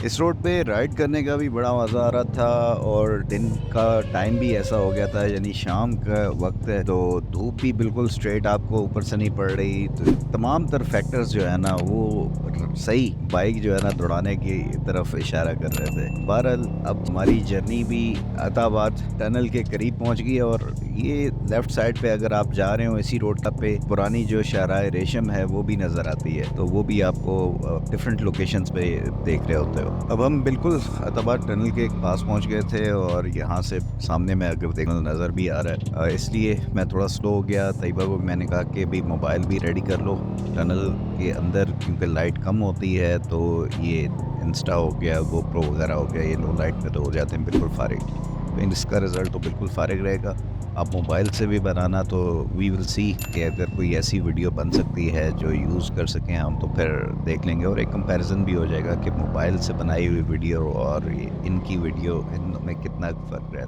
اس road پہ ride کرنے کا بھی بڑا مزہ آ رہا تھا، اور دن کا ٹائم بھی ایسا ہو گیا تھا، یعنی شام کا وقت ہے تو دھوپ بھی بالکل اسٹریٹ آپ کو اوپر سے نہیں پڑ رہی، تو تمام تر فیکٹرز جو ہے نا وہ صحیح بائک جو ہے نا دوڑانے کی طرف اشارہ کر رہے تھے۔ بہرحال اب ہماری جرنی بھی عطا آباد ٹنل کے قریب پہنچ گئی، اور یہ لیفٹ سائڈ پہ اگر آپ جا رہے ہو اسی روڈ پہ پرانی جو شاہراہ ریشم ہے وہ بھی نظر آتی ہے، تو وہ بھی آپ کو ڈفرینٹ لوکیشنز پہ دیکھ رہے ہوتے ہو۔ اب ہم بالکل عطا آباد ٹنل کے پاس پہنچ گئے تھے، اور یہاں سے سامنے میں اگر دیکھنا نظر بھی آ رہا ہے، اس لیے میں تھوڑا سلو ہو گیا۔ طیبہ کو میں نے کہا کہ بھی موبائل بھی ریڈی کر لو، ٹنل کے اندر کیونکہ لائٹ کم ہوتی ہے تو یہ انسٹا ہو گیا، گو پرو وغیرہ ہو گیا، یہ لو لائٹ پہ تو ہو جاتے ہیں بالکل فارغ، تو اس کا رزلٹ تو بالکل فارغ رہے گا۔ آپ موبائل سے بھی بنانا تو وی ول سی کہ اگر کوئی ایسی ویڈیو بن سکتی ہے جو یوز کر سکیں ہم، تو پھر دیکھ لیں گے، اور ایک کمپیریزن بھی ہو جائے گا کہ موبائل سے بنائی ہوئی ویڈیو اور ان کی ویڈیو ان میں کتنا فرق رہتا ہے۔